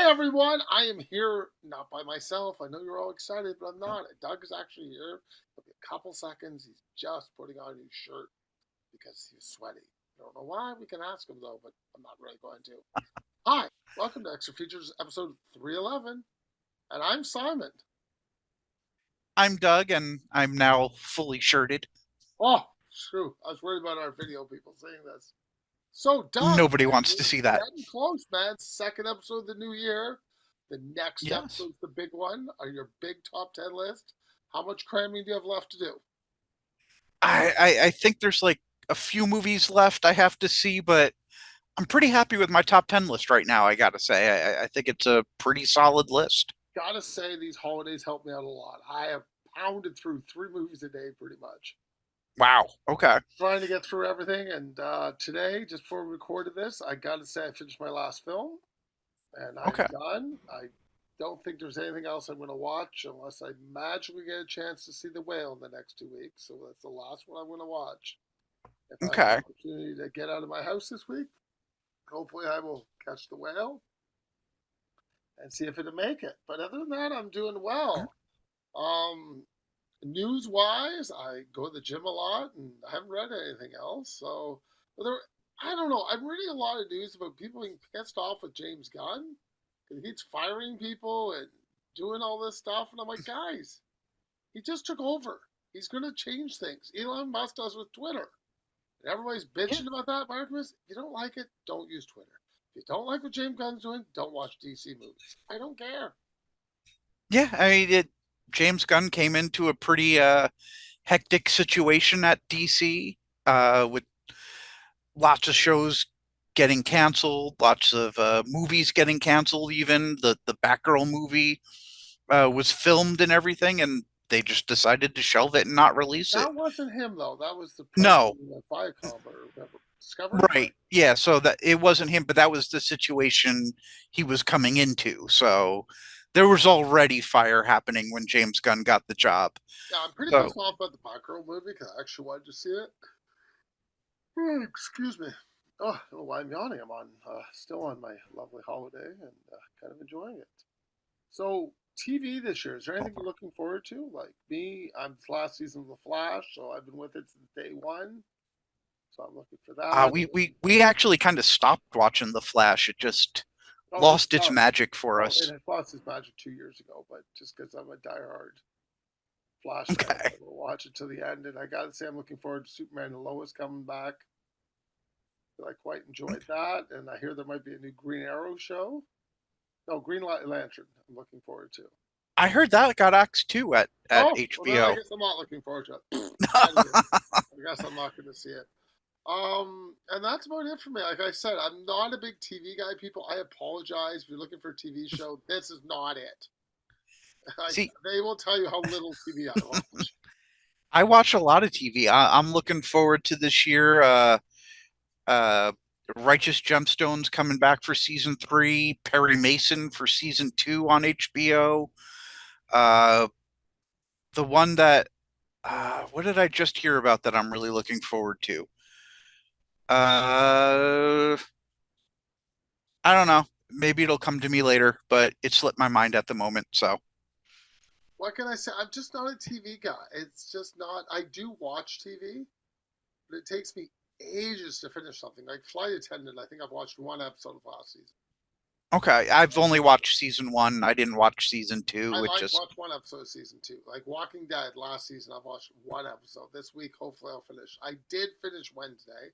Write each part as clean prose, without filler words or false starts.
everyone, I am here not by myself. I know you're all excited, but I'm not. Doug is actually here. It'll be a couple seconds. He's just putting on his shirt because he's sweaty. I don't know why. We can ask him though, but I'm not really going to. Hi, welcome to Extra Features episode 311, and I'm Simon. I'm Doug, and I'm now fully shirted. Oh, true. I was worried about our video people seeing this. So, Doug, Nobody wants we're to see that. getting close, man. Second episode of the new year. The next Yes. episode's the big one. Are your big top 10 list? How much cramming do you have left to do? I think there's like a few movies left I have to see, but I'm pretty happy with my top 10 list right now, I gotta say. I think it's a pretty solid list. Gotta say, these holidays helped me out a lot. I have pounded through 3 movies a day pretty much. Wow. Okay. Trying to get through everything. And today, just before we recorded this, I gotta say, I finished my last film and I'm Okay. done. I don't think there's anything else I'm going to watch unless I magically get a chance to see The Whale in the next 2 weeks. So that's the last one I'm going to watch. If I have an Okay. opportunity to get out of my house this week, hopefully I will catch The Whale and see if it'll make it. But other than that, I'm doing well. Um, News wise, I go to the gym a lot and I haven't read anything else. So, but there, I don't know. I'm reading a lot of news about people being pissed off with James Gunn. He keeps firing people and doing all this stuff. And I'm like, guys, he just took over. He's going to change things. Elon Musk does with Twitter. And everybody's Yeah. bitching about that, Marcus. If you don't like it, don't use Twitter. If you don't like what James Gunn's doing, don't watch DC movies. I don't care. Yeah. James Gunn came into a pretty hectic situation at DC, with lots of shows getting canceled, lots of movies getting canceled. Even the Batgirl movie was filmed and everything, and they just decided to shelve it and not release it. That wasn't him, though. That was the No, president of Viacom or whatever. Discovery? right. Yeah, so that it wasn't him, but that was the situation he was coming into. So there was already fire happening when James Gunn got the job. Yeah, I'm pretty So, pissed off about the Batgirl movie because I actually wanted to see it. Excuse me. Oh, I don't know why I'm yawning. I'm on still on my lovely holiday and kind of enjoying it. So, TV this year, is there anything you're looking forward to? Like me, I'm the last season of The Flash, so I've been with it since day one. So I'm looking for that. we actually kind of stopped watching The Flash. It just Oh, it's lost its done. magic for Oh, it us. had lost its magic 2 years ago, but just because I'm a diehard Flash fan, I Okay. will watch it till the end. And I gotta say, I'm looking forward to Superman and Lois coming back. I quite enjoyed that, and I hear there might be a new Green Arrow show. No, Green Lantern. I'm looking forward to. I heard that got axed too at Oh, well then I HBO. guess I'm not looking forward to it. Out of here. I guess I'm not going to see it. And that's about it for me. Like I said, I'm not a big TV guy. People, I apologize if you're looking for a TV show. This is not it. Like See, they will tell you how little TV I watch. I watch a lot of TV. I'm looking forward to this year. Uh, Righteous Gemstones coming back for season three. Perry Mason for season two on HBO. Uh, the one that what did I just hear about that I'm really looking forward to? Uh, I don't know. Maybe it'll come to me later, but it slipped my mind at the moment. So What can I say? I'm just not a TV guy. It's just not. I do watch TV, but it takes me ages to finish something. Like Flight Attendant, I think I've watched one episode of last season. okay, I've only watched season one. I didn't watch season two. I It like just watch one episode of season two. Like Walking Dead last season, I've watched one episode. This week, hopefully, I'll finish. I did finish Wednesday.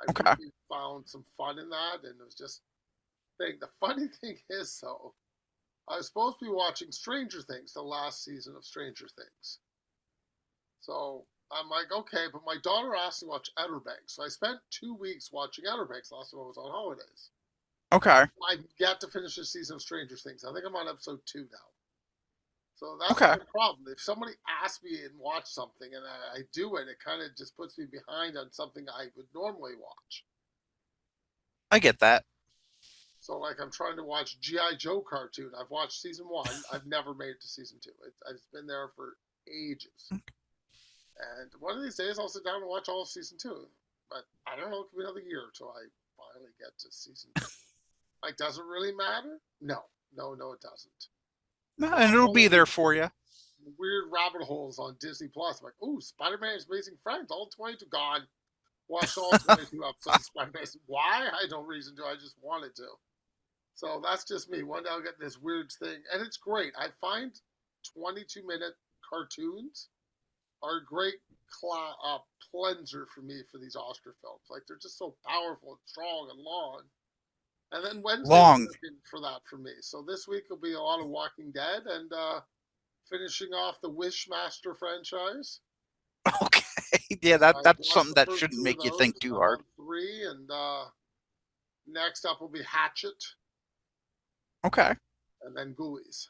I okay. really found some fun in that, and it was just thing. The funny thing is, though, I was supposed to be watching Stranger Things, the last season of Stranger Things. So I'm like, okay, but my daughter asked me to watch Outer Banks, so I spent 2 weeks watching Outer Banks last time I was on holidays. Okay. I've yet to finish this season of Stranger Things. I think I'm on episode 2 now. So that's Okay. my problem. If somebody asks me and watch something and I do it, it kind of just puts me behind on something I would normally watch. I get that. So like I'm trying to watch GI Joe cartoon. I've watched season one. I've never made it to season two. It's been there for ages. And one of these days I'll sit down and watch all of season two. But I don't know. It could be another year until I finally get to season two. Like, does it really matter? No, no, no, it doesn't. No, So and I'm it'll going be into there for you. weird rabbit holes on Disney Plus. I'm like, ooh, Spider-Man's Amazing Friends, all 22 gone. Watched all 22 episodes of Spider-Man. Why? I don't reason to. I just wanted to. So that's just me. One day I'll get this weird thing, and it's great. I find 22-minute cartoons are a great cleanser for me for these Oscar films. Like they're just so powerful and strong and long. And then Wednesday's Long. working for that for me. So this week will be a lot of Walking Dead and finishing off the Wishmaster franchise. Okay. Yeah, So I that's watched something the that first shouldn't two of make you those, think and too I'm hard. on three. And next up will be Hatchet, Okay. and then Ghoulies.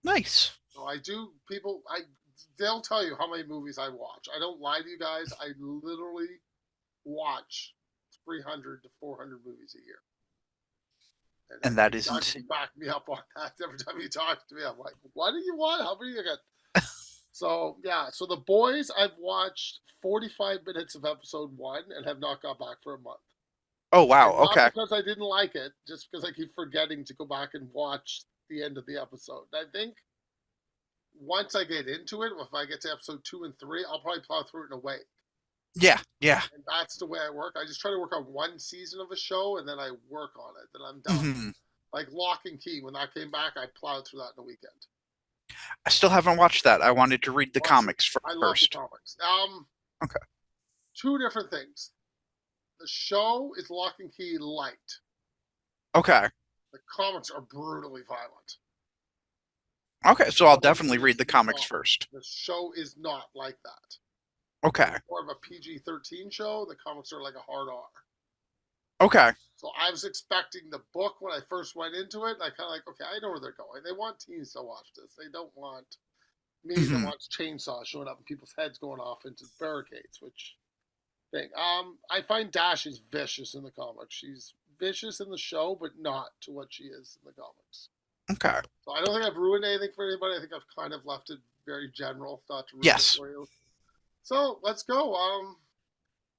Nice. So I do. People, they'll tell you how many movies I watch. I don't lie to you guys. I literally watch 300 to 400 movies a year. And I And that think is Doug can insane. back me up on that. Every time he talks to me, I'm like, what do you want? How many you got? So yeah, so the boys I've watched 45 minutes of episode one and have not got back for a month. Oh wow. And not Okay. because I didn't like it, just because I keep forgetting to go back and watch the end of the episode. And I think once I get into it, if I get to episode two and three, I'll probably plow through it in a way. Yeah. Yeah. And that's the way I work. I just try to work on one season of a show and then I work on it. Then I'm done. Hmm. Like Lock and Key, when that came back, I plowed through that in a weekend. I still haven't watched that. I wanted to read the Watch it. comics I love the first. comics. Okay. Two different things. The show is Lock and Key light. Okay. The comics are brutally violent. Okay. The So I'll show definitely is read the comics not. first. The show is not like that. Okay. It's more of a PG-13 show. The comics are like a hard R. Okay. So I was expecting the book when I first went into it. And I kind of like, okay, I know where they're going. They want teens to watch this. They don't want me that Hmm. wants chainsaws showing up and people's heads going off into barricades, which thing. I find Dash is vicious in the comics. She's vicious in the show, but not to what she is in the comics. Okay. So I don't think I've ruined anything for anybody. I think I've kind of left it very general, not to ruin it Yes. for you. So let's go. All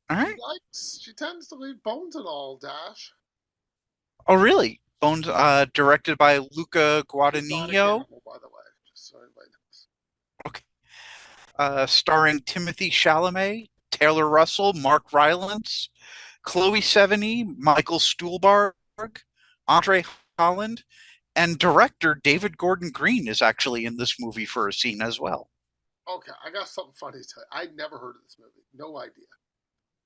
right. She tends to leave bones and all, Dash. Oh, really? Bones, directed by Luca She's not a Guadagnino. cannibal, by the way, just so everybody knows. Okay. Starring Timothy Chalamet, Taylor Russell, Mark Rylance, Chloe Sevigny, Michael Stuhlbarg, Andre Holland, and director David Gordon Green is actually in this movie for a scene as well. Okay, I got something funny to tell you. I'd never heard of this movie, no idea.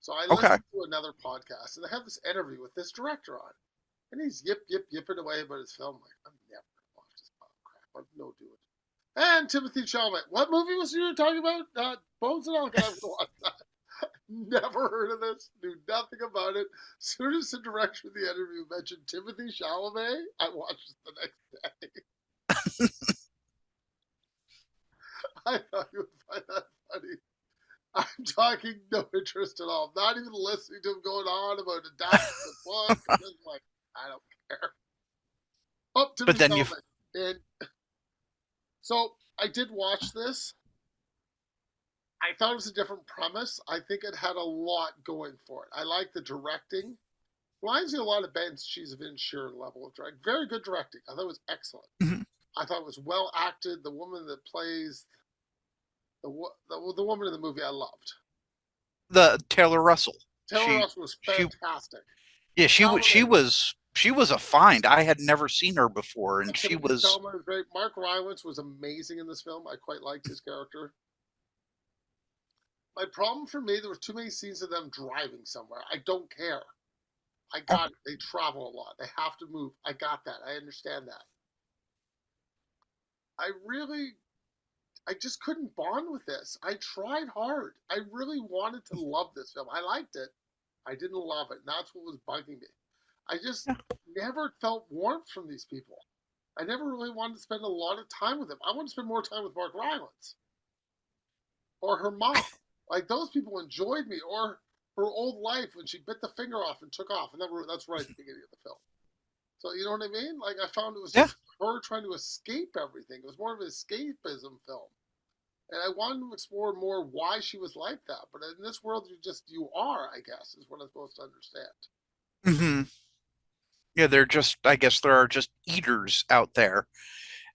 So I Okay. listened to another podcast, and they have this interview with this director on, and he's yipping away about his film. Like, I'm never gonna watch this pile of crap. I'm no doing. And Timothy Chalamet. What movie was you talking about? Bones and all. Okay, I'm gonna watch that. Never heard of this. Knew nothing about it. As soon as the director of the interview mentioned Timothy Chalamet, I watched it the next day. I thought you would find that funny. I'm talking no interest at all. Not even listening to him going on about adapting the book. I'm just like, I don't care. Up to But the then you, helmet. And so I did watch this. I thought it was a different premise. I think it had a lot going for it. I like the directing. Reminds me a lot of Ben She's level of directing. Very good directing. I thought it was excellent. mhm. I thought it was well acted. The woman that plays the woman in the movie I loved. The Taylor Russell. Taylor She Russell was she fantastic. yeah, Chalamet, she was a find. I had never seen her before, and she Timothy was Chalamet was great. Mark Rylance was amazing in this film. I quite liked his character. My problem for me, there were too many scenes of them driving somewhere. I don't care. I oh, got it. They travel a lot. They have to move. I got that. I understand that. I just couldn't bond with this. I tried hard. I really wanted to love this film. I liked it. I didn't love it. And that's what was bugging me. I just yeah. never felt warmth from these people. I never really wanted to spend a lot of time with them. I want to spend more time with Mark Rylance or her mom. Like those people enjoyed me, or her old life when she bit the finger off and took off, and that's right at the beginning of the film. So you know what I mean? Like I found it was Yeah. just her trying to escape everything. It was more of an escapism film, and I wanted to explore more why she was like that. But in this world, you are, I guess, is what I'm supposed to understand. Hmm. Yeah, they're just, I guess there are just eaters out there.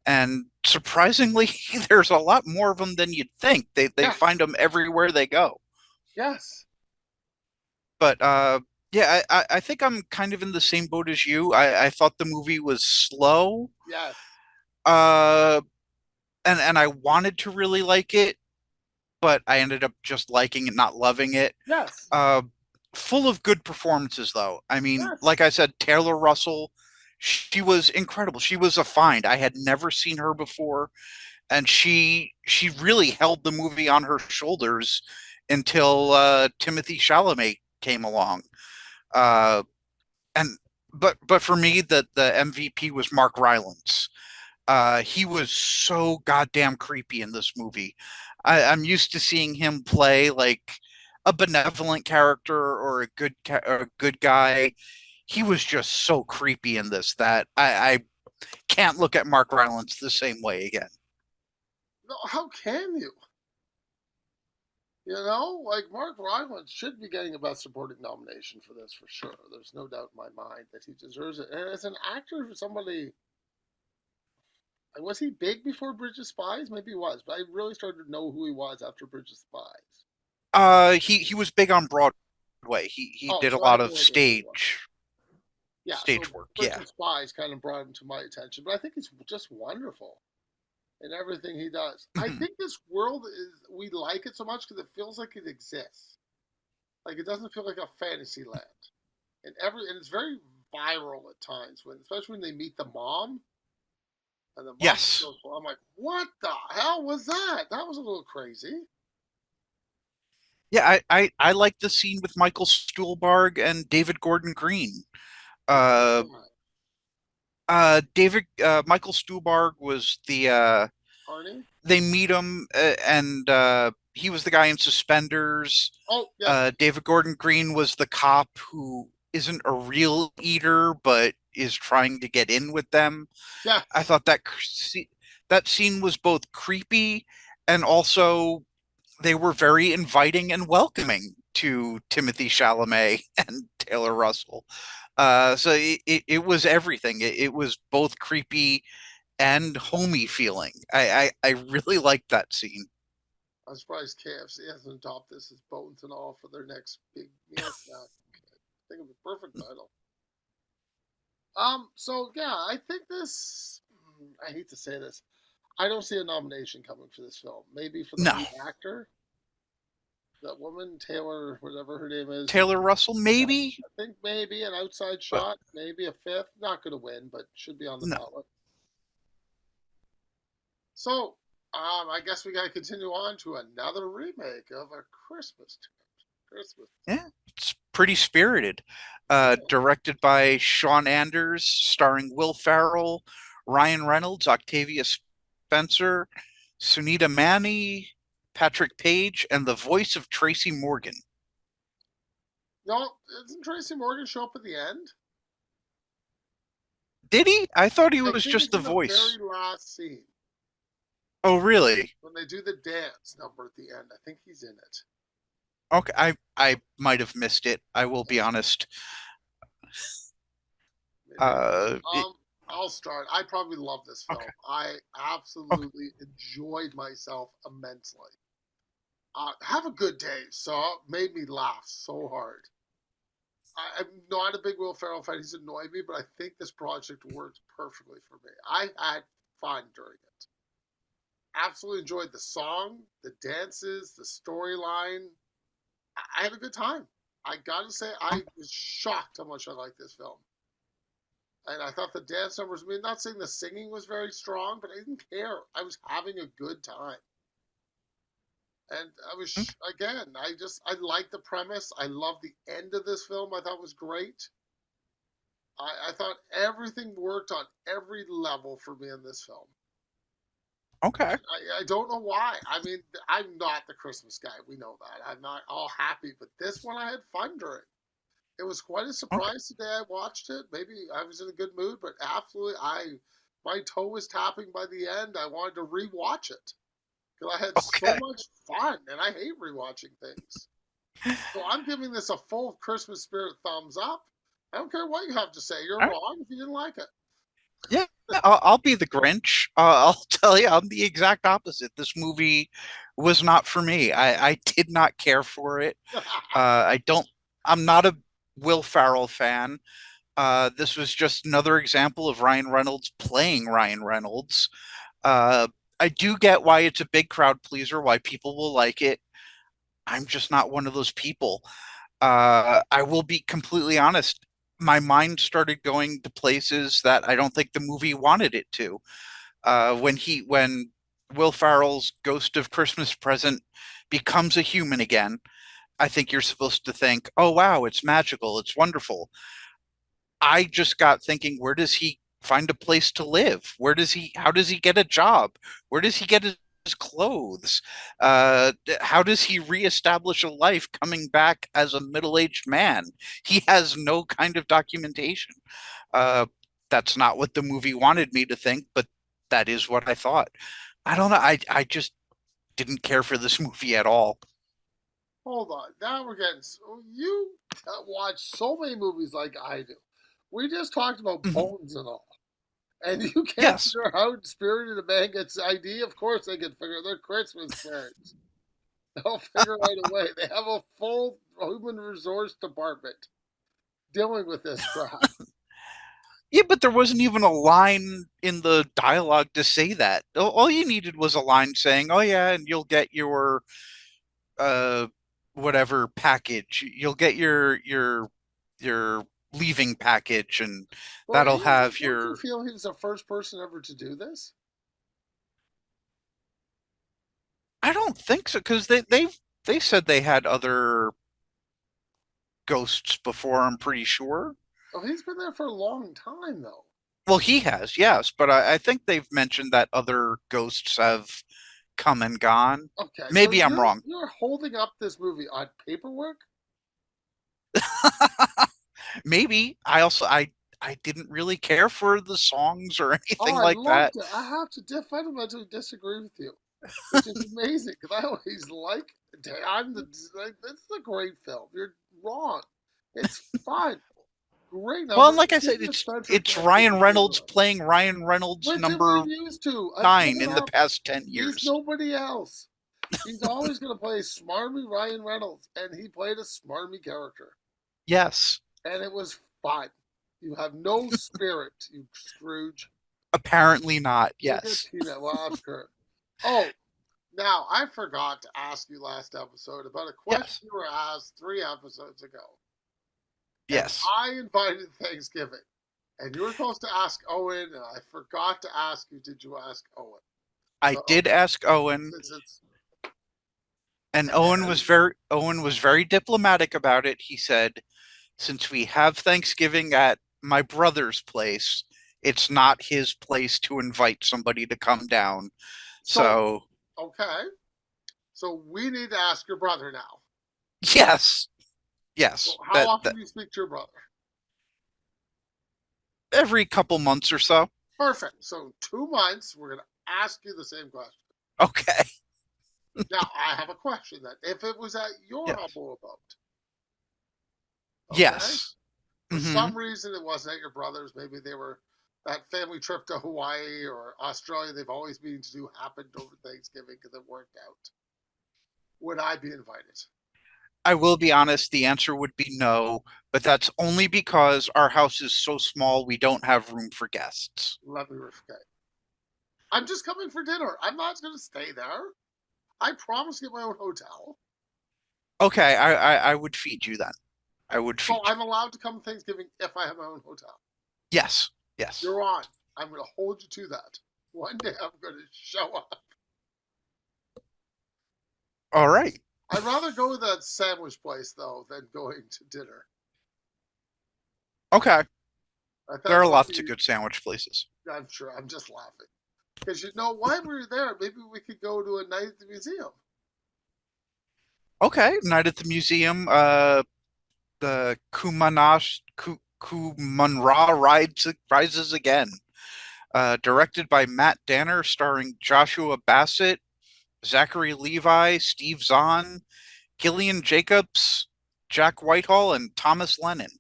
And surprisingly, there's a lot more of them than you'd think. They find Yes, them everywhere they go. yes, But yeah, I think I'm kind of in the same boat as you. I thought the movie was slow. yes, Uh and I wanted to really like it, but I ended up just liking it, not loving it. yes, Uh Full of good performances though. I mean, yes. like I said, Taylor Russell, she was incredible. She was a find. I had never seen her before, and she really held the movie on her shoulders until Timothy Chalamet came along. Uh, and but for me, the MVP was Mark Rylance. He was so goddamn creepy in this movie. I'm used to seeing him play like a benevolent character or or a good guy. He was just so creepy in this that I can't look at Mark Rylance the same way again. No, how can you? You know, like Mark Rylance should be getting a Best Supporting nomination for this for sure. There's no doubt in my mind that he deserves it. And as an actor, for somebody, like, was he big before Bridge of Spies? Maybe he was, but I really started to know who he was after Bridge of Spies. He was big on Broadway. He Oh, did a so I lot had of no idea who he was. Yeah, so stage work. Bridge Yeah. of Spies kind of brought him to my attention, but I think he's just wonderful in everything he does. I Mhm. think this world is we like it so much because it feels like it exists. Like it doesn't feel like a fantasy land. And it's very viral at times when especially when they meet the mom and the mom Yes. goes, well, I'm like, what the hell was that? That was a little crazy. Yeah, I like the scene with Michael Stuhlbarg and David Gordon Green. Which was Uh that? David Michael Stuhlbarg was the Arnie? they meet him and he was the guy in suspenders. Oh, yes. David Gordon Green was the cop who isn't a real eater but is trying to get in with them. I Yes. thought that scene was both creepy and also they were very inviting and welcoming to Timothy Chalamet and Taylor Russell. So it was everything. It was both creepy and homey feeling. I really liked that scene. I'm surprised KFC hasn't adopted this as bones and all for their next big meal snack. I think of a perfect title. So yeah, I think this I hate to say this. I don't see a nomination coming for this film. Maybe for the No, lead actor, that woman Taylor, whatever her name is. Taylor Russell, Yeah, maybe, I think maybe an outside but shot, maybe a fifth. Not going to win, but should be on the no. ballot. So, I guess we got to continue on to another remake of a Christmas. Yeah, it's pretty spirited. Yeah. Directed by Sean Anders, starring Will Ferrell, Ryan Reynolds, Octavia Spencer, Sunita Mani, Patrick Page, and the voice of Tracy Morgan. No, doesn't Tracy Morgan show up at the end? Did he? I thought he I was think just it's the in the very voice. last scene Oh, really? when they do the dance number at the end. I think he's in it. Okay, I might have missed it. I will be honest. Maybe. It, I'll start. I probably love this okay, film. I okay, absolutely enjoyed myself immensely. Have a good day. Saw made me laugh so hard. I'm not a big Will Ferrell fan. He's annoyed me, but I think this project worked perfectly for me. I had fun during it. Absolutely enjoyed the song, the dances, the storyline. I had a good time. I gotta say, I okay, was shocked how much I liked this film. And I thought the dance numbers, I mean, not saying the singing was very strong, but I didn't care. I was having a good time. And I okay, was, again, I liked the premise. I loved the end of this film. I thought was great. I thought everything worked on every level for me in this film. okay, I don't know why. I mean, I'm not the Christmas guy. We know that. I'm not all happy, but this one I had fun during. It was quite a okay, surprise today I watched it. Maybe I was in a good mood, but absolutely, my toe was tapping by the end. I wanted to rewatch it because I had so okay. much fun, and I hate rewatching things. So I'm giving this a full Christmas spirit thumbs up. I don't care what you have to say. You're All right. wrong if you didn't like it. Yeah, I'll be the Grinch. I'll tell you, I'm the exact opposite. This movie was not for me. I did not care for it. I don't. I'm not a Will Ferrell fan. This was just another example of Ryan Reynolds playing Ryan Reynolds. Uh, I do get why it's a big crowd pleaser, why people will like it. I'm just not one of those people. I will be completely honest. My mind started going to places that I don't think the movie wanted it to. When Will Ferrell's Ghost of Christmas Present becomes a human again, I think you're supposed to think, "Oh wow, it's magical, it's wonderful." I just got thinking, where does he find a place to live? How does he get a job? Where does he get his clothes? How does he reestablish a life coming back as a middle-aged man? He has no kind of documentation. Uh, that's not what the movie wanted me to think, but that is what I thought. I don't know. I just didn't care for this movie at all. Hold on. Now we're getting. You watch so many movies like I do. We just talked about Mhm. Bones and all. And you can't Yes. figure out Spirited Man gets ID? Of course they can figure. They're Christmas parents. They'll figure right away. They have a full human resource department dealing with this crap. Yeah, but there wasn't even a line in the dialogue to say that. All you needed was a line saying, "Oh yeah, and you'll get your uh whatever package. You'll get your leaving package and Well, that'll have don't you your." feel he's the first person ever to do this? I don't think so because they said they had other ghosts before, I'm pretty sure. Oh, he's been there for a long time, though. Well, he has, yes, but I think they've mentioned that other ghosts have come and gone. Okay, so Maybe I'm wrong. you're holding up this movie on paperwork? Maybe. I didn't really care for the songs or Oh, anything I like that. loved it. I have to fundamentally disagree with you, which is amazing because I always like. I'm the like, this is a great film. You're wrong. It's fun, great Well, number. and like I said, Even the Spencer it's character Ryan was Reynolds good. playing Ryan Reynolds Which we're number used to. Give nine it in the up. past 10 He's years. nobody else. He's always going to play smarmy Ryan Reynolds, and he played a smarmy character, Yes. and it was fun. You have no spirit, you Scrooge. Apparently not. Look at Yes. Tina. Well, that's correct. Oh, now I forgot to ask you last episode about a question Yes. you were asked 3 episodes ago, and Yes. I invited Thanksgiving, and you were supposed to ask Owen, and I forgot to ask you. Did you ask Owen? I So did ask Owen, since it's and and Owen was very diplomatic about it. He said, "Since we have Thanksgiving at my brother's place, it's not his place to invite somebody to come down." so So, okay. So we need to ask your brother now. yes. So Yes. how often do you speak to your brother? Every couple months or so. Perfect. So 2 months, we're gonna ask you the same question. Okay. Now I have a question then. If it was at your Yes. humble abode, okay? Yes. For Hmm. some reason it wasn't at your brother's, maybe they were that family trip to Hawaii or Australia they've always been to do happened over Thanksgiving because it worked out. Would I be invited? I will be honest, the answer would be no, but that's only because our house is so small we don't have room for guests. Let me rephrase. I'm just coming for dinner. I'm not going to stay there. I promise to get my own hotel. Okay, I would feed you then. I would So feed you. I'm allowed to come Thanksgiving if I have my own hotel. Yes. Yes. You're on. I'm going to hold you to that. One day I'm going to show up. All right. I'd rather go to that sandwich place, though, than going to dinner. Okay. I There thought are that would lots of be, good sandwich places. I'm sure, I'm just laughing. Because you know, while we were there, maybe we could go to a night at the museum. Okay. Night at the museum. The Kahmunrah rises again. Directed by Matt Danner, starring Joshua Bassett, Zachary Levi, Steve Zahn, Gillian Jacobs, Jack Whitehall, and Thomas Lennon.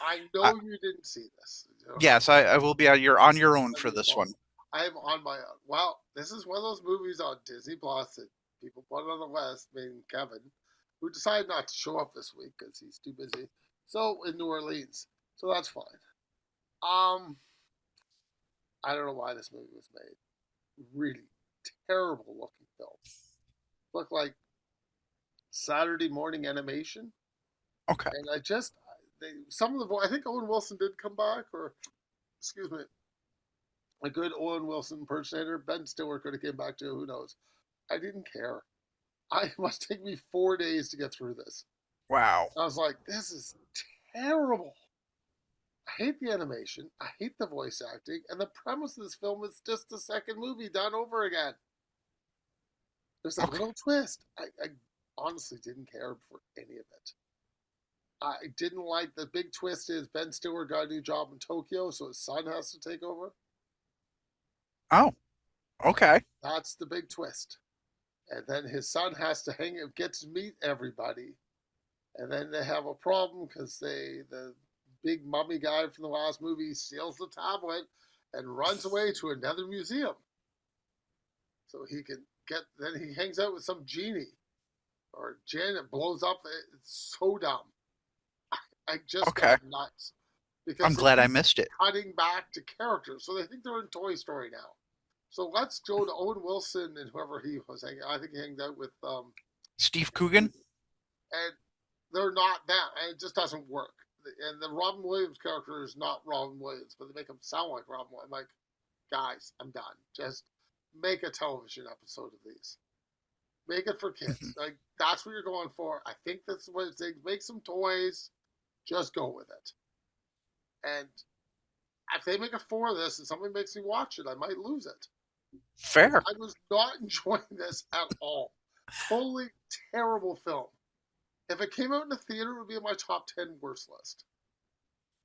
I Uh, know you didn't see this. yes, I will be. You're on your own Not for your this fault. one. I am on my own. Well, this is one of those movies on Disney Plus that people put on the list, meaning Kevin, who decided not to show up this week because he's too busy. So in New Orleans, so that's fine. Um, I don't know why this movie was made. Really terrible looking film. Looked like Saturday morning animation, Okay. and some of the I think Owen Wilson did come back, or excuse me, a good Owen Wilson impersonator. Ben Stiller could have came back too. Who knows? I didn't care. I must take me 4 days to get through this. Wow. I was like, this is terrible. I hate the animation. I hate the voice acting, and the premise of this film is just the second movie done over again. There's a Okay. little twist. I honestly didn't care for any of it. I didn't like the big twist is Ben Stiller got a new job in Tokyo, so his son has to take over. Oh. And Okay. that's the big twist. And then his son has to gets to meet everybody. And then they have a problem because the big mummy guy from the last movie steals the tablet and runs away to another museum. So he can then he hangs out with some genie or Janet blows up. It's so dumb. I just Okay. got nuts because I'm they glad I keep missed it. cutting back to characters. So they think they're in Toy Story now. So let's go to Owen Wilson and whoever he was hanging. I think he hangs out with Steve Coogan. and they're not that, and it just doesn't work. And the Robin Williams character is not Robin Williams, but they make him sound like Robin Williams. I'm like, guys, I'm done. Just make a television episode of these. Make it for kids. Like that's what you're going for. I think that's what it's. Make some toys. Just go with it. And if they make a four of this and somebody makes me watch it, I might lose it. Because Fair. I was not enjoying this at all. Totally terrible film. If it came out in a theater, it would be in my top 10 worst list.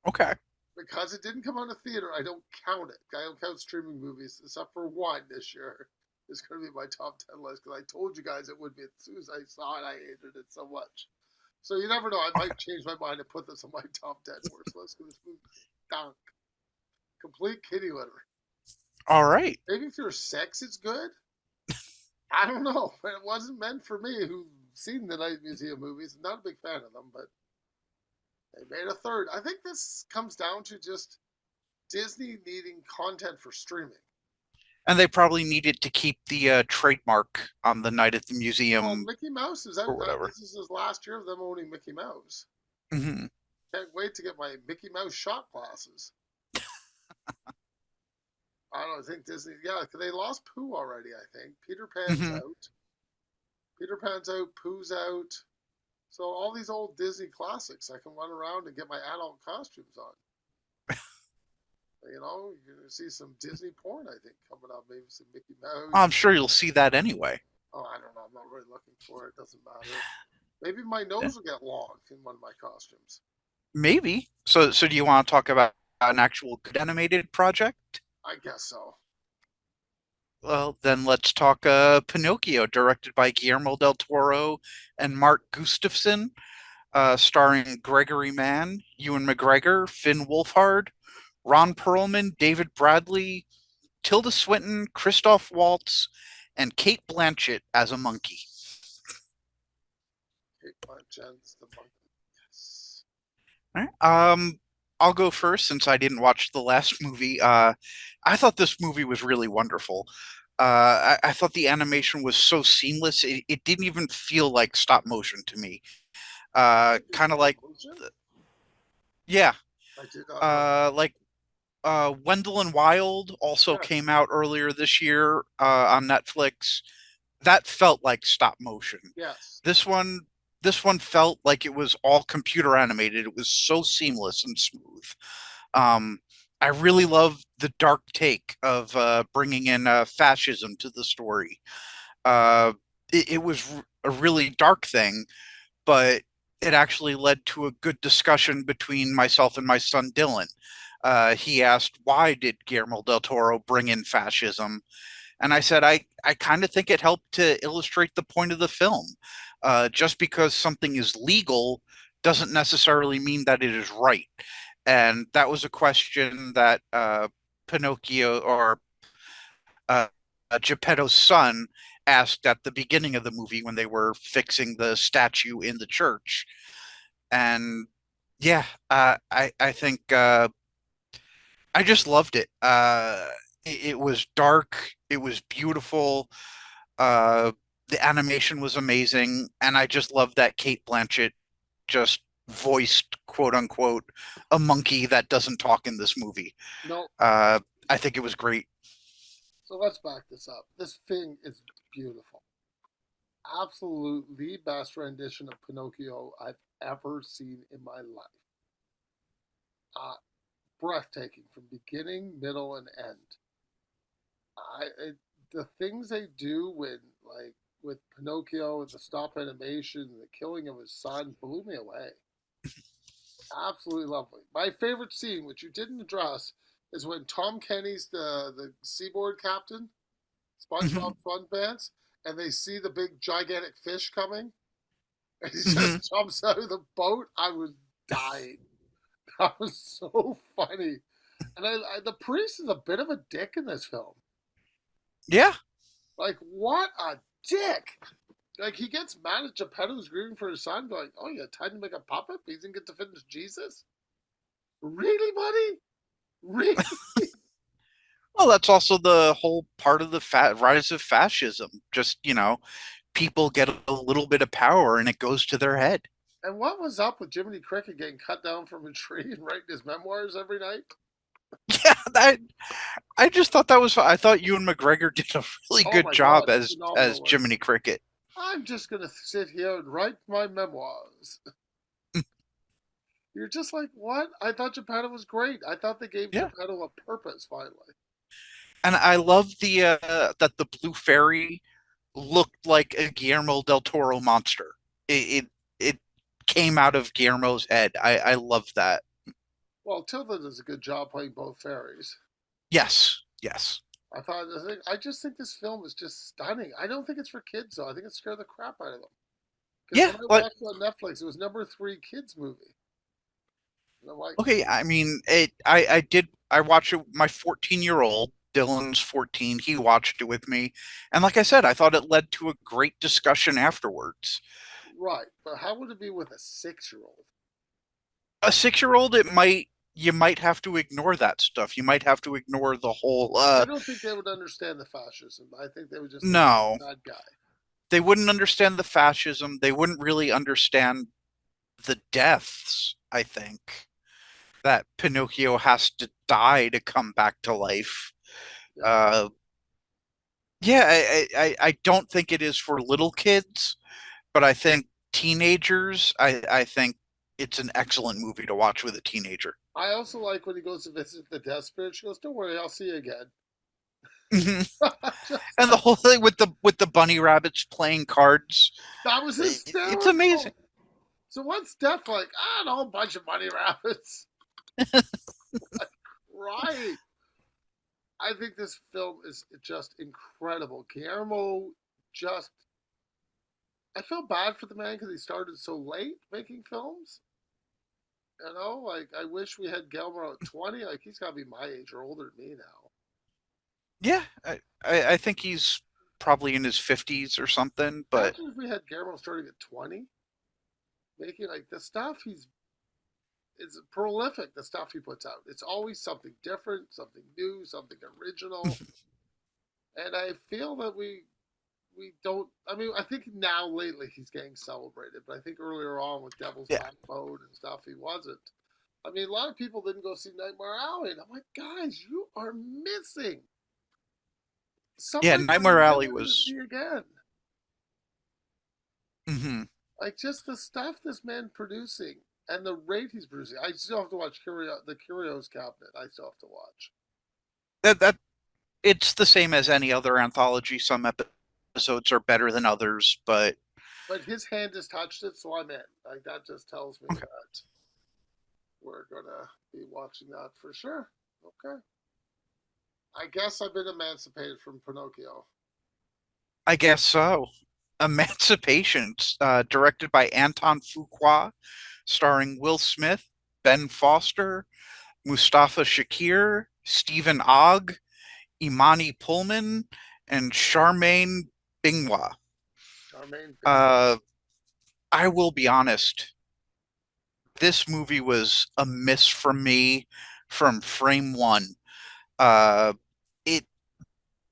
Okay. Because it didn't come out in a theater, I don't count it. I don't count streaming movies, except for one this year. It's going to be my top 10 list because I told you guys it would be. As soon as I saw it, I hated it so much. So you never know. I Okay. might change my mind and put this on my top 10 worst list because this movie stunk. Complete kitty litter. All right. Maybe if you're six, it's good. I don't know. It wasn't meant for me who've seen the Night Museum movies. I'm not a big fan of them, but they made a third. I think this comes down to just Disney needing content for streaming. And they probably needed to keep the trademark on the night at the Well, museum Mickey Mouse is out. or whatever. This is his last year of them owning Mickey Mouse. Hmm. Can't wait to get my Mickey Mouse shot glasses. I don't think Disney. Yeah, because they lost Pooh already. I think Peter Pan's Hmm. out. Peter Pan's out. Pooh's out. So all these old Disney classics, I can run around and get my adult costumes on. You know, you're gonna see some Disney porn. I think coming up, maybe some Mickey I'm Mouse. sure you'll see that anyway. Oh, I don't know. I'm not really looking for it. Doesn't matter. Maybe my Yeah, nose will get long in one of my costumes. maybe. So do you want to talk about an actual good animated project? I guess so. Well, then let's talk Pinocchio, directed by Guillermo del Toro and Mark Gustafson, starring Gregory Mann, Ewan McGregor, Finn Wolfhard, Ron Perlman, David Bradley, Tilda Swinton, Christoph Waltz, and Kate Blanchett as a monkey. Kate Blanchett's the monkey. Yes. All right. I'll go first since I didn't watch the last movie. I thought this movie was really wonderful. I thought the animation was so seamless. It didn't even feel like stop motion to me. It's Kind of stop like, motion. yeah, I did not know that. like Wendell and Wild also Yes. came out earlier this year on Netflix. That felt like stop motion. Yes. This one, this one felt like it was all computer animated. It was so seamless and smooth. Um, I really love the dark take of bringing in fascism to the story. Uh, it was a really dark thing, but it actually led to a good discussion between myself and my son Dylan. He asked, "Why did Guillermo del Toro bring in fascism?" And I said, I kind of think it helped to illustrate the point of the film. Just because something is legal doesn't necessarily mean that it is right. And that was a question that Pinocchio or uh, Geppetto's son asked at the beginning of the movie when they were fixing the statue in the church. And yeah, I think I just loved it. It was dark, it was beautiful, uh, the animation was amazing, and I just loved that Kate Blanchett just voiced, quote unquote, a monkey that doesn't talk in this movie. No, Uh, I think it was great. so let's back this up. This thing is beautiful. Absolutely the best rendition of Pinocchio I've ever seen in my life. Uh, Breathtaking from beginning, middle, and end. The things they do when like with Pinocchio and the stop animation and the killing of his son blew me away. Absolutely lovely. My favorite scene, which you didn't address, is when Tom Kenny's the seaboard captain, SpongeBob Mhm. SquarePants, and they see the big gigantic fish coming, and he Mhm. just jumps out of the boat. I was dying. That was so funny. And the priest is a bit of a dick in this film. Yeah. Like, what a dick! Like, he gets mad at Geppetto who's grieving for his son, going, "Oh, you tried to make a puppet, but he didn't get to finish Jesus." Really, buddy? Really? Well, that's also the whole part of the rise of fascism. Just, people get a little bit of power and it goes to their head. And what was up with Jiminy Cricket getting cut down from a tree and writing his memoirs every night? Yeah, I just thought that was. I thought Ewan McGregor did a really Oh good my god, job as phenomenal work. Jiminy Cricket. I'm just gonna sit here and write my memoirs. You're just like, what? I thought Geppetto was great. I thought they gave Yeah, Geppetto a purpose finally. and I love the that the blue fairy looked like a Guillermo del Toro monster. It came out of Guillermo's head. I love that. Well, Tilda does a good job playing both fairies. Yes, yes, I just think this film is just stunning. I don't think it's for kids though. I think it scared the crap out of them. Because yeah. when I But watched it on Netflix, it was number 3 kids movie. And I'm like, okay, I mean, I did. I watched it. My 14-year-old Dylan's 14. He watched it with me, and like I said, I thought it led to a great discussion afterwards. right, but how would it be with a 6-year-old? A 6-year-old, you might have to ignore that stuff. You might have to ignore the whole. I don't think they would understand the fascism. I think they would just think he's No, a bad guy. they wouldn't understand the fascism. They wouldn't really understand the deaths. I think that Pinocchio has to die to come back to life. Yeah. Uh, yeah, I don't think it is for little kids, but I think teenagers, I think it's an excellent movie to watch with a teenager. I also like when he goes to visit the death spirit. She goes, "Don't worry, I'll see you again." Mhm. Just And the like whole thing with the bunny rabbits playing cards, that was it's amazing. hysterical. So what's death like? I don't know, a bunch of bunny rabbits. Right. I think this film is just incredible. Guillermo just. I feel bad for the man because he started so late making films. You know, like I wish we had Guillermo at 20. Like he's got to be my age or older than me now. Yeah, I think he's probably in his 50s or something, but Imagine if we had Guillermo starting at 20, making like the stuff he's. It's prolific, the stuff he puts out. It's always something different, something new, something original. And I feel that we don't. I mean, I think now lately he's getting celebrated, but I think earlier on with Devil's yeah. Backbone and stuff, he wasn't. I mean, a lot of people didn't go see Nightmare Alley, and I'm like, guys, you are missing Yeah, something I Nightmare Alley never to was see again. mhm. Like just the stuff this man producing and the rate he's producing. I still have to watch the Curios Cabinet. I still have to watch, That it's the same as any other anthology. Some episodes are better than others, but but his hand has touched it, so I'm in. Like that just tells me okay. that we're gonna be watching that for sure. Okay. I guess I've been emancipated from Pinocchio. I guess so. Emancipation, directed by Anton Fuqua, starring Will Smith. Ben Foster, Mustafa Shakir, Stephen Ogg, Imani Pullman, and Charmaine Bingwa. Charmaine Bing. Uh, I will be honest, this movie was a miss from me from frame one. Uh, it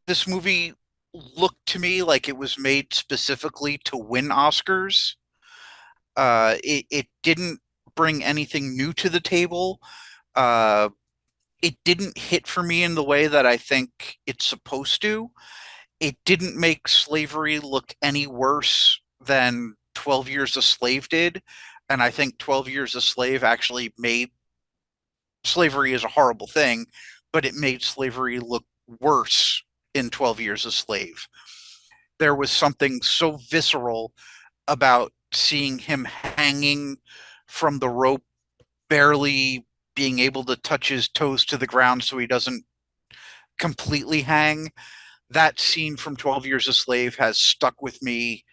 This movie looked to me like it was made specifically to win Oscars. It didn't bring anything new to the table. Uh, it didn't hit for me in the way that I think it's supposed to. It didn't make slavery look any worse than 12 Years a Slave did. And I think 12 Years a Slave actually made slavery is a horrible thing, but it made slavery look worse in 12 Years a Slave. There was something so visceral about seeing him hanging from the rope, barely being able to touch his toes to the ground so he doesn't completely hang. That scene from 12 Years a Slave has stuck with me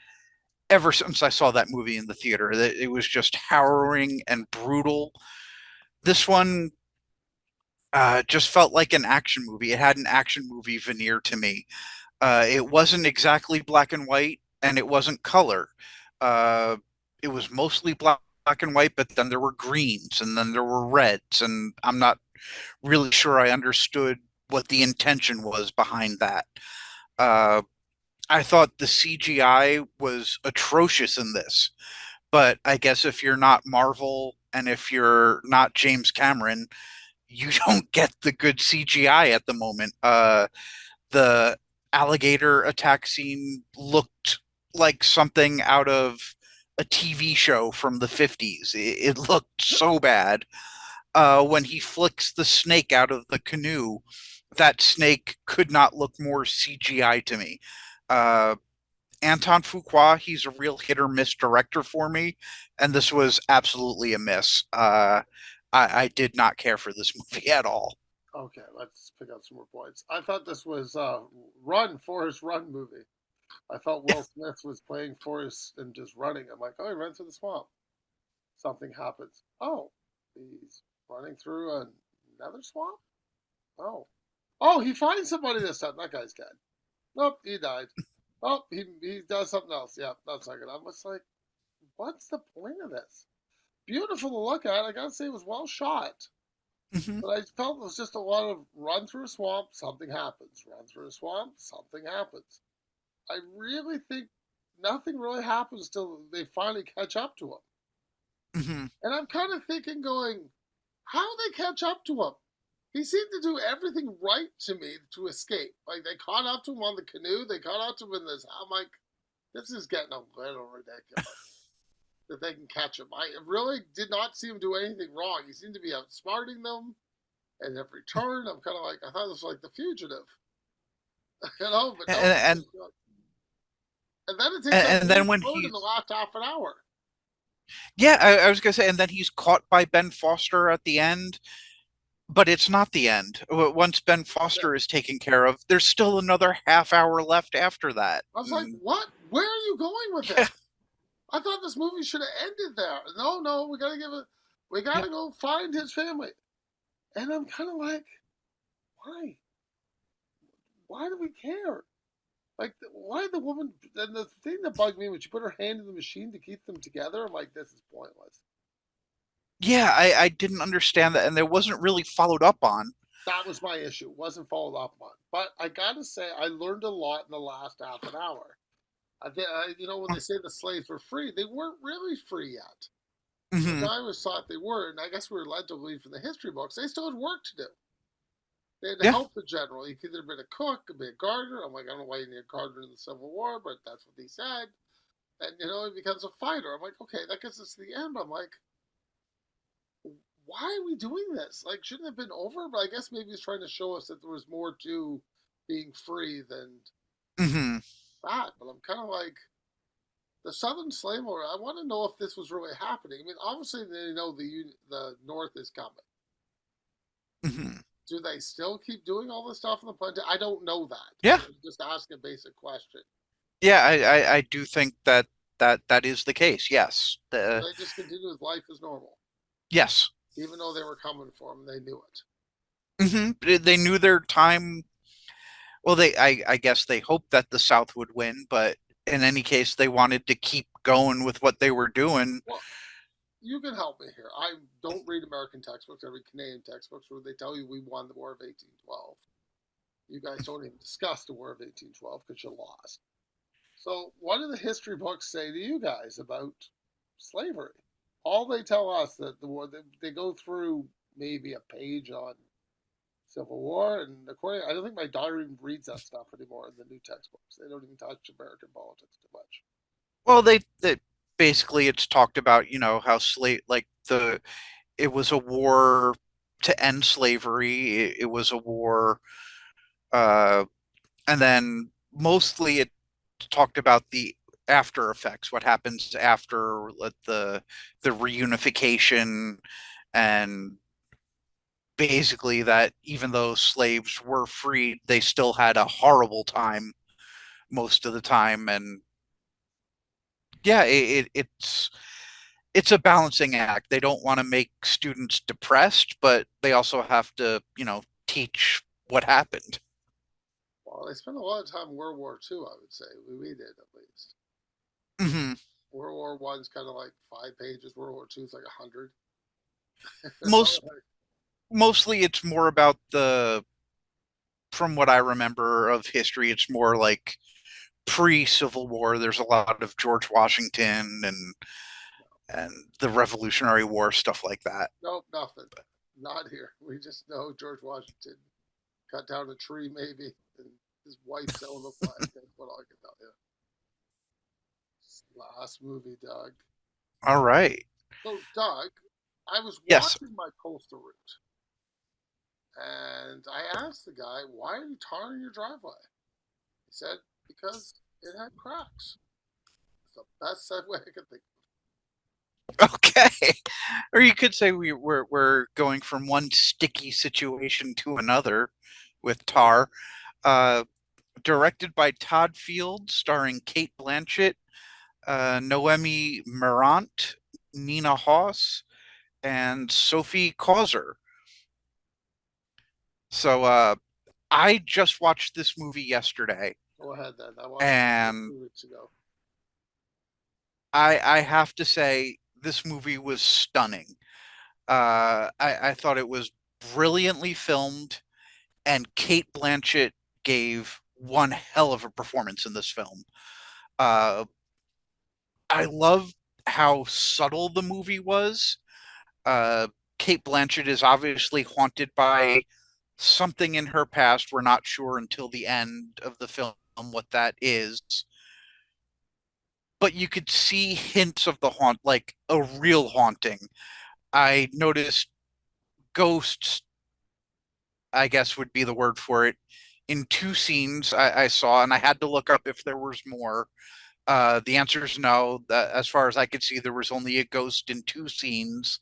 ever since I saw that movie in the theater. It was just harrowing and brutal. This one just felt like an action movie. It had an action movie veneer to me. It wasn't exactly black and white, and it wasn't color. Uh, it was mostly black and white, but then there were greens, and then there were reds, and I'm not really sure I understood what the intention was behind that. Uh, I thought the CGI was atrocious in this, but I guess if you're not Marvel and if you're not James Cameron, you don't get the good CGI at the moment. The alligator attack scene looked like something out of a TV show from the 50s. It looked so bad. When he flicks the snake out of the canoe, that snake could not look more CGI to me. Uh, Anton Fuqua, he's a real hit or miss director for me, and this was absolutely a miss. I did not care for this movie at all. Okay, let's pick out some more points. I thought this was Run, Forrest Run movie. I thought Will Smith was playing Forrest and just running. I'm like, oh, he runs through the swamp. Something happens. Oh, he's running through another swamp? Oh. Oh, he finds somebody this time. That guy's dead. Nope, he died. Oh, he does something else. Yeah, that's not good. I was like, what's the point of this? Beautiful to look at. I gotta say, it was well shot. Mhm. But I felt it was just a lot of run through a swamp, something happens. Run through a swamp, something happens. I really think nothing really happens till they finally catch up to him. Mhm. And I'm kind of thinking, going, how they catch up to him? He seemed to do everything right to me to escape. Like they caught up to him on the canoe, they caught up to him in this. I'm like, this is getting a little ridiculous that they can catch him. I really did not see him do anything wrong. He seemed to be outsmarting them. And every turn, I'm kind of like, I thought it was like The Fugitive, but no. And And then it takes a and weird then when turn in the he's last half an hour. yeah, I was gonna say, and then he's caught by Ben Foster at the end, but it's not the end. Once Ben Yeah. Foster is taken care of, there's still another half hour left after that. I was like, Mm, what? Where are you going with yeah, this? I thought this movie should have ended there. No, no, we gotta give it. We yeah. gotta go find his family. And I'm kind of like, why? Why do we care? Like, why the woman? And the thing that bugged me when she put her hand in the machine to keep them together, I'm like, this is pointless. Yeah, I didn't understand that, and there wasn't really followed up on. That was my issue. Wasn't followed up on. But I gotta say, I learned a lot in the last half an hour. When they say the slaves were free, they weren't really free yet. Like Hmm. I always thought they were, and I guess we were led to believe from the history books they still had work to do. They had to Yeah. help the general. He could have been a cook, could be a gardener. I'm like, I don't know why you need a gardener in the Civil War, but that's what he said. And he becomes a fighter. I'm like, okay, that gets us to the end. But I'm like, why are we doing this? Like, shouldn't it have been over? But I guess maybe he's trying to show us that there was more to being free than Hmm. that. But I'm kind of like, the Southern slave owner. I want to know if this was really happening. I mean, obviously they know the North is coming. Hmm. Do they still keep doing all this stuff on the planet? I don't know that. Yeah. I'm just asking a basic question. Yeah, I do think that that is the case. Yes. Do they just continue with life as normal? Yes. even though they were coming for them, they knew it. They knew their time. Well, I guess they hoped that the South would win, but in any case, they wanted to keep going with what they were doing. Well, you can help me here. I don't read American textbooks. I read Canadian textbooks where they tell you we won the War of 1812. You guys don't even discuss the War of 1812 because you lost. So, what do the history books say to you guys about slavery? All they tell us that the war they go through maybe a page on Civil War, and according, I don't think my daughter even reads that stuff anymore in the new textbooks. They don't even touch American politics too much. Well, they basically it's talked about, how slave like the it was a war to end slavery. It was a war, uh, and then mostly it talked about the after effects, what happens after the reunification, and basically that even though slaves were freed, they still had a horrible time most of the time. And yeah, it's a balancing act. They don't want to make students depressed, but they also have to, teach what happened. Well, they spent a lot of time in World War II, I would say. We did at least. Hmm. World War One's kind of like 5 pages. World War Two is like 100. It's all Most like, Mostly it's more about from what I remember of history, it's more like pre-Civil War. There's a lot of George Washington and the Revolutionary War, stuff like that. nope, nothing. Not here. We just know George Washington cut down a tree, maybe, and his wife selling the flag. That's what I can tell you. Last movie, Doug. All right. So, Doug, I was Yes. watching my coastal route, and I asked the guy, "Why are you tarring your driveway?" He said, "Because it had cracks." It's the best segue I could think Okay. Or you could say we're going from one sticky situation to another with of. Okay. Tar. Uh, Directed by Todd Field, starring Kate Blanchett, Noemi Morant, Nina Hoss, and Sophie Causer. So I just watched this movie yesterday, Go ahead then. I watched it like and 2 weeks ago. I have to say this movie was stunning. I thought it was brilliantly filmed, and Kate Blanchett gave one hell of a performance in this film. Uh, I love how subtle the movie was. Uh, Kate Blanchett is obviously haunted by something in her past. We're not sure until the end of the film what that is, but you could see hints of the haunt, like a real haunting. I noticed ghosts, I guess would be the word for it, in two scenes I saw, and I had to look up if there was more. The answer is no. As far as I could see, there was only a ghost in two scenes.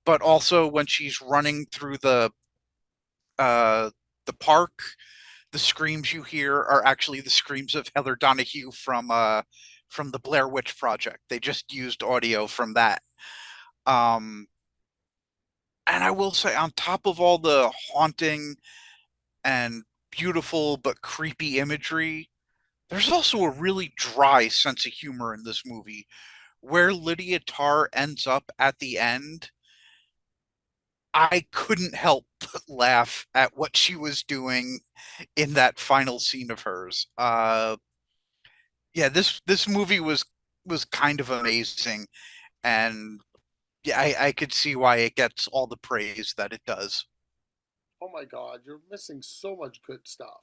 But also when she's running through uh, the park, the screams you hear are actually the screams of Heather Donahue from the Blair Witch Project. They just used audio from that. Um, and I will say, on top of all the haunting and beautiful but creepy imagery, there's also a really dry sense of humor in this movie. Where Lydia Tarr ends up at the end, I couldn't help but laugh at what she was doing in that final scene of hers. Yeah, this movie was kind of amazing, and yeah, I could see why it gets all the praise that it does. Oh my God, you're missing so much good stuff.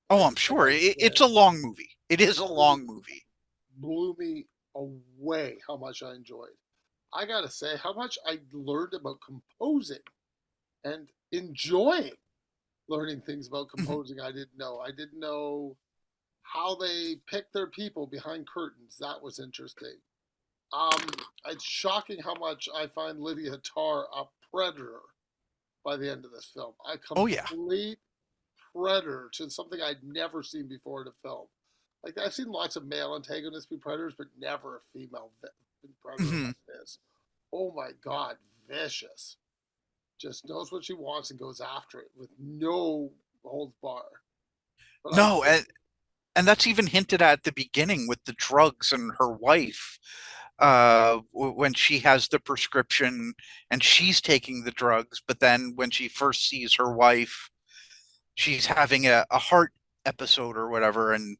Oh, Like I'm sure like it's a long movie. It is a really long movie. blew me away how much I enjoyed. I gotta say how much I learned about composing and enjoying learning things about Mhm. composing I didn't know. I didn't know how they pick their people behind curtains. That was interesting. It's shocking how much I find Lydia Tarr a predator by the end of this film. A Oh yeah. complete predator to something I'd never seen before in a film. Like I've seen lots of male antagonists be predators, but never a female predator Hmm. like this. Oh my God, vicious. Just knows what she wants and goes after it with no holds bar. But I No, and that's even hinted at the beginning with the drugs and her wife, when she has the prescription and she's taking the drugs, but then when she first sees her wife, she's having a heart episode or whatever, and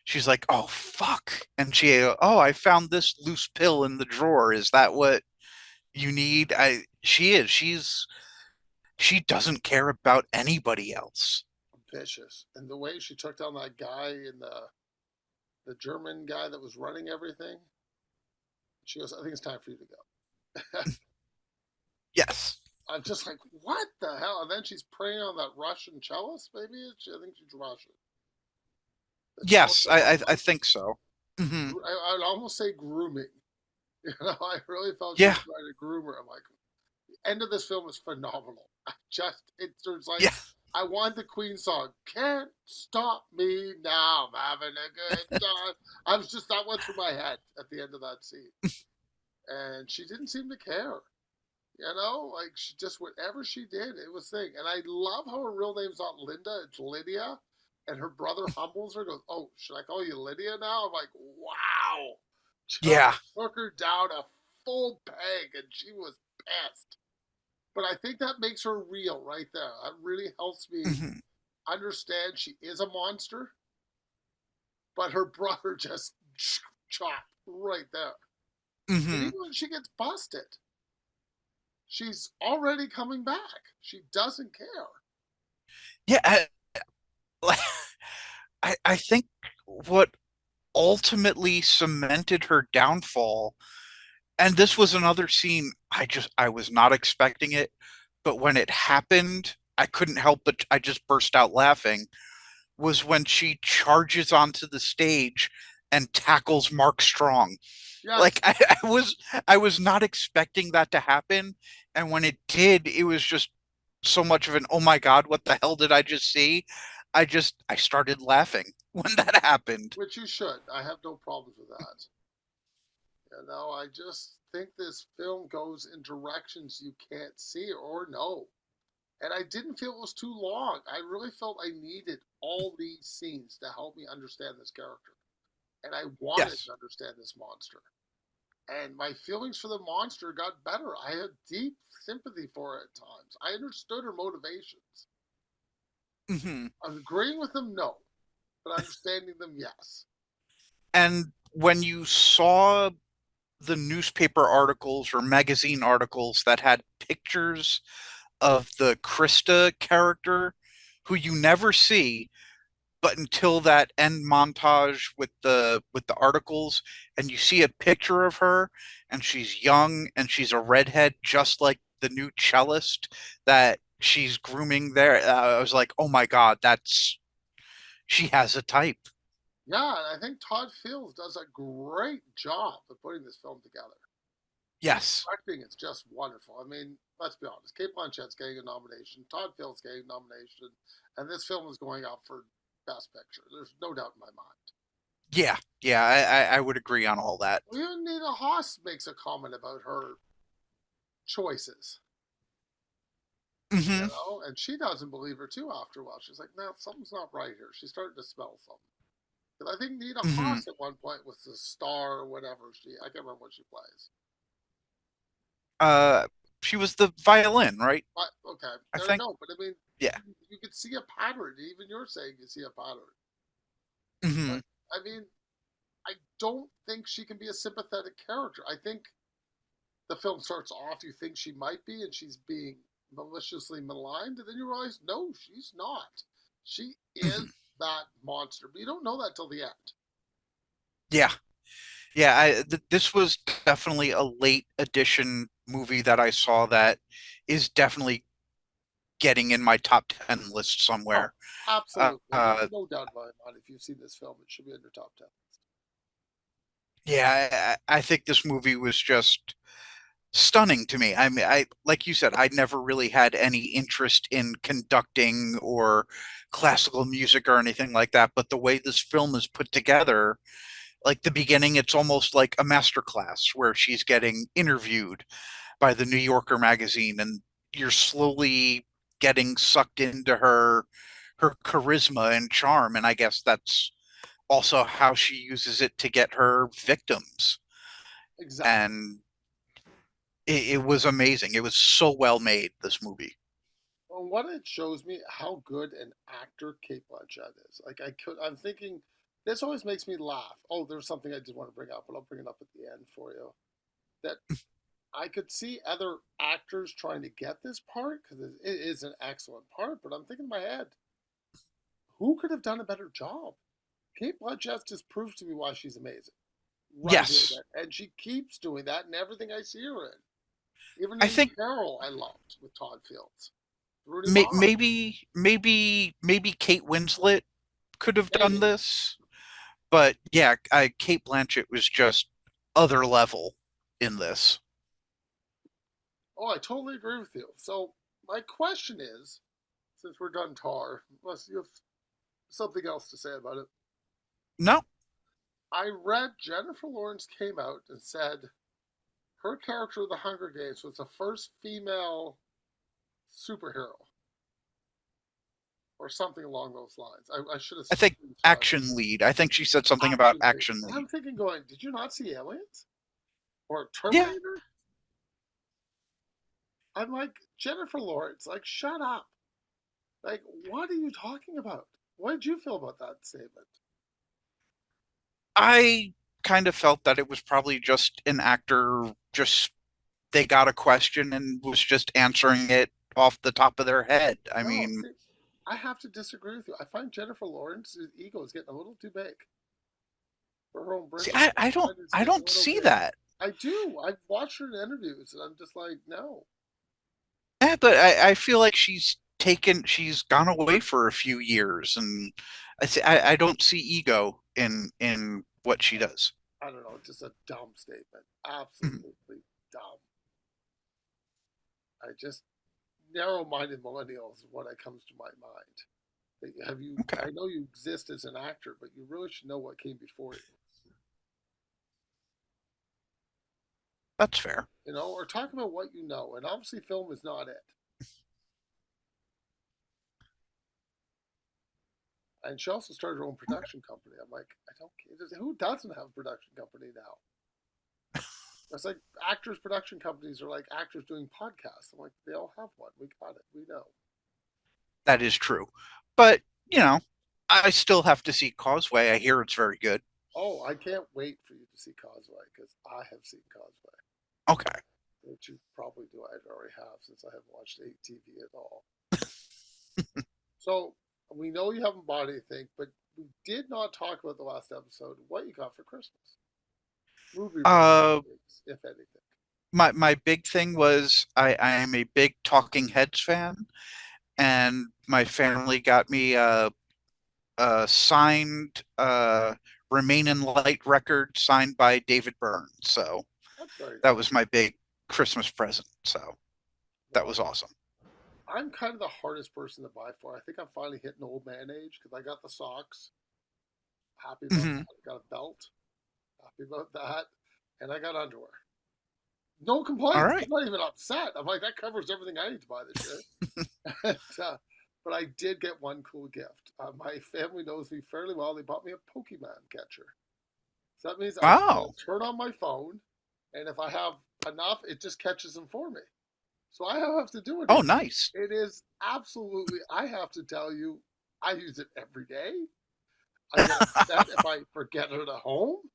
she's like, "Oh fuck!" And "Oh, I found this loose pill in the drawer. Is that what you need?" She doesn't care about anybody else. vicious. And the way she took down that guy in the German guy that was running everything, she goes, I think it's time for you to go. Yes, I'm just like, what the hell? And then she's preying on that Russian cellist, maybe? I think she's Russian. The cellist yes, that comes I on. think so. Hmm. I'd almost say grooming. I really felt she Yeah, was trying to groom her. I'm like, the end of this film is phenomenal. There's like, yeah, I want the Queen song. Can't stop me now. I'm having a good time. That went through my head at the end of that scene. And she didn't seem to care. Like she just whatever she did, it was thing. And I love how her real name's not Linda, it's Lydia. And her brother humbles her, goes, "Oh, should I call you Lydia now?" I'm like, wow. Just yeah. took her down a full peg and she was pissed. But I think that makes her real right there. That really helps me Hmm. understand she is a monster, but her brother just chopped right there. And Hmm. even when she gets busted, she's already coming back. She doesn't care. Yeah, I think what ultimately cemented her downfall, and this was another scene I was not expecting it, but when it happened, I couldn't help but I just burst out laughing, was when she charges onto the stage and tackles Mark Strong. Like Yes, I was not expecting that to happen, and when it did, it was just so much of an oh my God, what the hell did I just see? I started laughing when that happened. which you should. I have no problems with that. I just think this film goes in directions you can't see or know. And I didn't feel it was too long. I really felt I needed all these scenes to help me understand this character. And I wanted Yes. to understand this monster. And my feelings for the monster got better. I had deep sympathy for it at times. I understood her motivations. Hmm. Agreeing with them, no. But understanding them, yes. And when you saw the newspaper articles or magazine articles that had pictures of the Krista character, who you never see, but until that end montage with the articles, and you see a picture of her, and she's young and she's a redhead just like the new cellist that she's grooming there. I was like, oh my God, that's she has a type. Yeah, and I think Todd Fields does a great job of putting this film together. The Yes. directing is just wonderful. I mean, let's be honest. Kate Blanchett's getting a nomination. Todd Fields getting a nomination, and this film is going out for Best Picture. There's no doubt in my mind. Yeah, yeah, I would agree on all that. Even Nina Haas makes a comment about her choices, Hmm. and she doesn't believe her too after a while. She's like, no, something's not right here. She's starting to smell something. Because I think Nina Hmm. Haas at one point was the star or whatever. I can't remember what she plays. Uh, she was the violin, right? But okay, I no, no, think. no. But I mean, Yeah. you could see a pattern. Even you're saying you see a pattern. Hmm. But I mean, I don't think she can be a sympathetic character. I think the film starts off, you think she might be, and she's being maliciously maligned, and then you realize, no, she's not. She is Hmm. that monster, but you don't know that till the end. Yeah, yeah. This was definitely a late edition movie that I saw that is definitely getting in my top 10 list Oh, somewhere. absolutely. There's no doubt in my mind. If you've seen this film, it should be in your top 10. Yeah, I think this movie was just stunning to me. I mean, I like you said, I never really had any interest in conducting or classical music or anything like that, but the way this film is put together, like the beginning, it's almost like a master class where she's getting interviewed. by the New Yorker magazine, and you're slowly getting sucked into her charisma and charm, and I guess that's also how she uses it to get her victims. Exactly. And it was amazing. It was so well made, this movie. Well, what it shows me how good an actor Kate Blanchett is. I'm thinking, this always makes me laugh. Oh, there's something I did want to bring up, but I'll bring it up at the end for you. That I could see other actors trying to get this part because it is an excellent part, but I'm thinking in my head, who could have done a better job? Kate Blanchett just proves to me why she's amazing. Right here, Yes. that, and she keeps doing that in everything I see her in. Even I in think Carol, I loved with Todd Fields. Rooney Mara, maybe Kate Winslet could have done maybe. this, but yeah, Kate Blanchett was just other level in this. Oh, I totally agree with you. So my question is, since we're done Tar, unless you have something else to say about it, No, I read Jennifer Lawrence came out and said her character of the Hunger Games was the first female superhero or something along those lines. I should have I think screenshot it. action lead. I think she said something about Action lead. action And lead. I'm thinking, going, did you not see Aliens or Yeah, Terminator? I'm like, Jennifer Lawrence, like, shut up. Like, what are you talking about? What did you feel about that statement? I kind of felt that it was probably just an actor, just they got a question and was just answering it off the top of their head. I No, mean, see, I have to disagree with you. I find Jennifer Lawrence's ego is getting a little too big for her own see, britches. I find it's I getting a don't little see big. that. I do. I've watched her in interviews, and I'm just like, no. Yeah, but I feel like she's gone away for a few years, and I don't see ego in what she does. I don't know. Just a dumb statement. Mhm. Absolutely dumb. I just narrow-minded millennials is what comes to my mind. Have you? Okay, I know you exist as an actor, but you really should know what came before you. that's fair. Or talk about what you know. And obviously, film is not it. And she also started her own production company. I'm like, I don't care. Who doesn't have a production company now? It's like actors' production companies are like actors doing podcasts. I'm like, they all have one. We got it. We know. That is true. But, you know, I still have to see Causeway. I hear it's very good. Oh, I can't wait for you to see Causeway because I have seen Causeway, Okay. which you probably do. I already have since I haven't watched ATV at all. So we know you haven't bought anything, but we did not talk about the last episode. What you got for Christmas? Movie related Uh, things, if anything. my big thing was I am a big Talking Heads fan, and my family got me a signed Remain in Light record signed by David Byrne. So That's very that nice. was my big Christmas present. So that Well, was awesome. I'm kind of the hardest person to buy for. I think I'm finally hitting old man age because I got the socks. Happy about Hmm. that. I got a belt. Happy about that. And I got underwear. No All complaints. I'm right. not even upset. I'm like, that covers everything I need to buy this year. and, but I did get one cool gift. My family knows me fairly well. They bought me a Pokemon catcher. So that means I just got Oh, to turn on my phone, and if I have enough, it just catches them for me. So I don't have to do oh, anything. nice. It is absolutely, I have to tell you, I use it every day. I get upset if I forget it at home.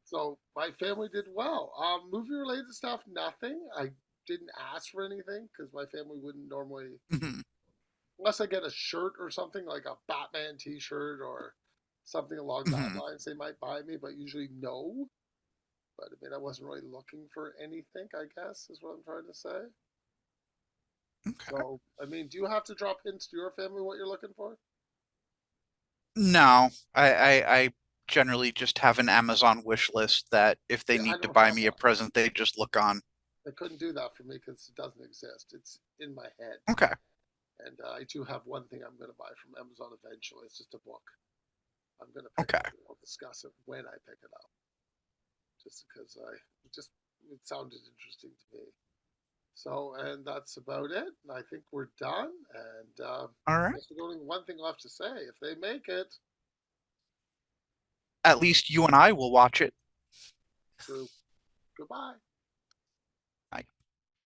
So my family did well. Movie related stuff, nothing. I didn't ask for anything because my family wouldn't normally, Mhm, unless I get a shirt or something like a Batman T-shirt or something along that mhm. lines, they might buy me. But usually no. But I mean, I wasn't really looking for anything. I guess is what I'm trying to say. Okay. So I mean, do you have to drop hints to your family what you're looking for? No, I generally just have an Amazon wish list that if they See, I need to don't buy have me a that. present, they just look on. They couldn't do that for me because it doesn't exist. It's in my head. Okay. And I do have one thing I'm going to buy from Amazon eventually. It's just a book. I'm going to pick Okay. up and we'll discuss it when I pick it up. Just because I just it sounded interesting to me. So, and that's about it. And I think we're done. And All I right. guess there's only one thing left to say. If they make it, At least you and I will watch it. true. Goodbye.